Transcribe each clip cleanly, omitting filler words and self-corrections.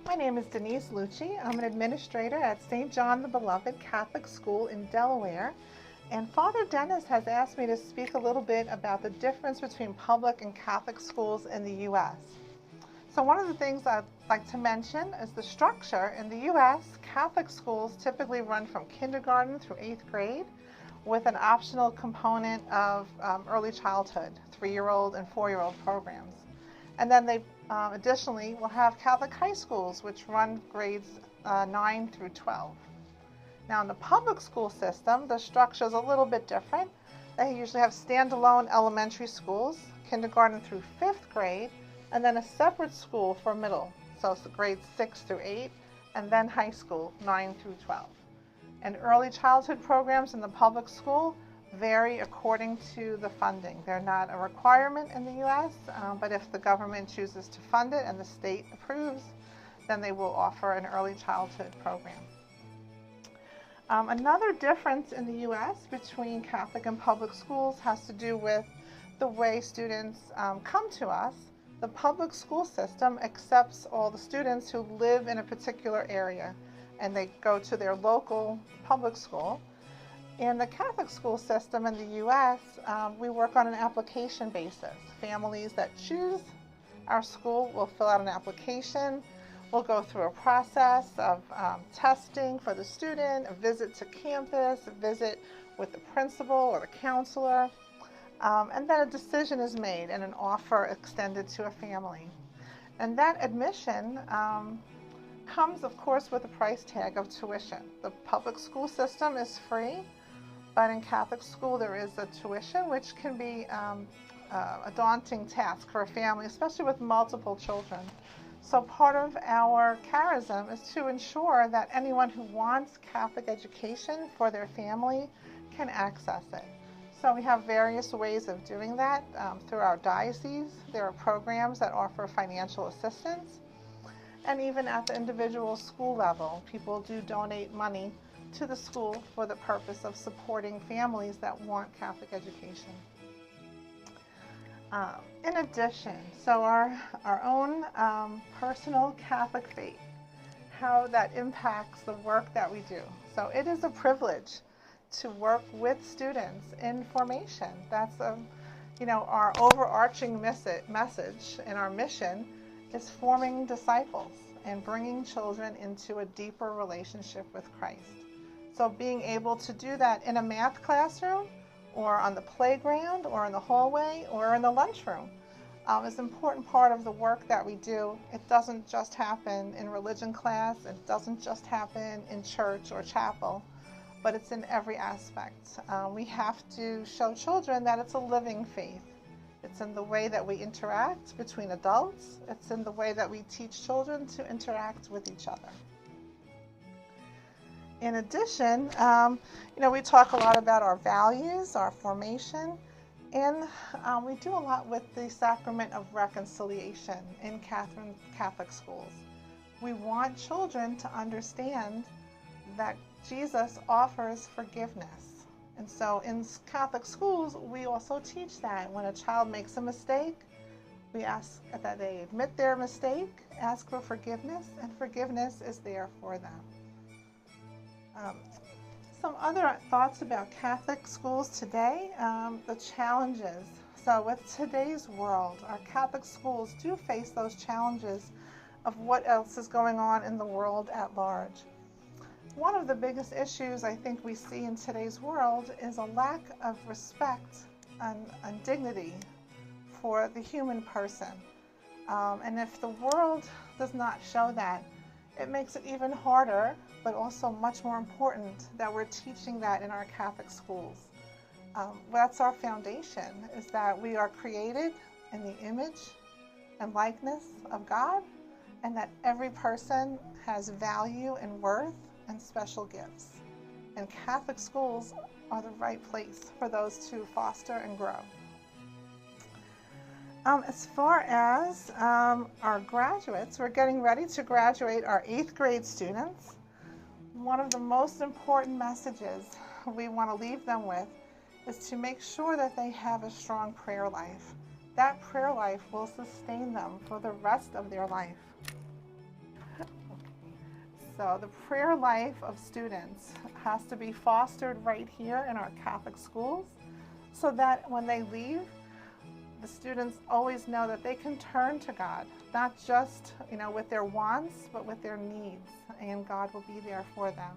My name is Denise Lucci. I'm an administrator at St. John the Beloved Catholic School in Delaware. And Father Dennis has asked me to speak a little bit about the difference between public and Catholic schools in the U.S. So one of the things I'd like to mention is the structure. In the U.S., Catholic schools typically run from kindergarten through 8th grade with an optional component of early childhood, 3-year-old and 4-year-old programs. And then they additionally will have Catholic high schools, which run grades 9 through 12. Now, in the public school system, the structure is a little bit different. They usually have standalone elementary schools, kindergarten through 5th grade, and then a separate school for middle, so it's grades 6 through 8, and then high school, 9 through 12. And early childhood programs in the public school vary according to the funding. They're not a requirement in the U.S., but if the government chooses to fund it and the state approves, then they will offer an early childhood program. Another difference in the U.S. between Catholic and public schools has to do with the way students come to us. The public school system accepts all the students who live in a particular area, and they go to their local public school. In the Catholic school system in the U.S., we work on an application basis. Families that choose our school will fill out an application. We'll go through a process of testing for the student, a visit to campus, a visit with the principal or the counselor, and then a decision is made and an offer extended to a family. And that admission comes, of course, with a price tag of tuition. The public school system is free, but in Catholic school there is a tuition, which can be a daunting task for a family, especially with multiple children. So part of our charism is to ensure that anyone who wants Catholic education for their family can access it. So we have various ways of doing that through our diocese. There are programs that offer financial assistance. And even at the individual school level, people do donate money to the school for the purpose of supporting families that want Catholic education. In addition, so our own personal Catholic faith, how that impacts the work that we do. So it is a privilege to work with students in formation. That's our overarching message and our mission is forming disciples and bringing children into a deeper relationship with Christ. So being able to do that in a math classroom or on the playground or in the hallway or in the lunchroom is an important part of the work that we do. It doesn't just happen in religion class. It doesn't just happen in church or chapel, but it's in every aspect. We have to show children that it's a living faith. It's in the way that we interact between adults. It's in the way that we teach children to interact with each other. In addition, we talk a lot about our values, our formation, and we do a lot with the sacrament of reconciliation in Catholic schools. We want children to understand that Jesus offers forgiveness. And so in Catholic schools, we also teach that when a child makes a mistake, we ask that they admit their mistake, ask for forgiveness, and forgiveness is there for them. Some other thoughts about Catholic schools today, the challenges. So with today's world, our Catholic schools do face those challenges of what else is going on in the world at large. One of the biggest issues I think we see in today's world is a lack of respect and dignity for the human person. And if the world does not show that, it makes it even harder, but also much more important that we're teaching that in our Catholic schools. That's our foundation, is that we are created in the image and likeness of God, and that every person has value and worth and special gifts. And Catholic schools are the right place for those to foster and grow. As far as our graduates, we're getting ready to graduate our 8th grade students. One of the most important messages we want to leave them with is to make sure that they have a strong prayer life. That prayer life will sustain them for the rest of their life. So the prayer life of students has to be fostered right here in our Catholic schools so that when they leave, the students always know that they can turn to God, not just with their wants, but with their needs, and God will be there for them.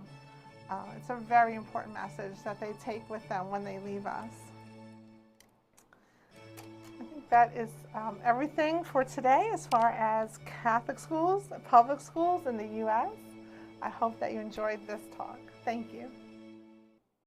It's a very important message that they take with them when they leave us. I think that is everything for today as far as Catholic schools, public schools in the U.S. I hope that you enjoyed this talk. Thank you.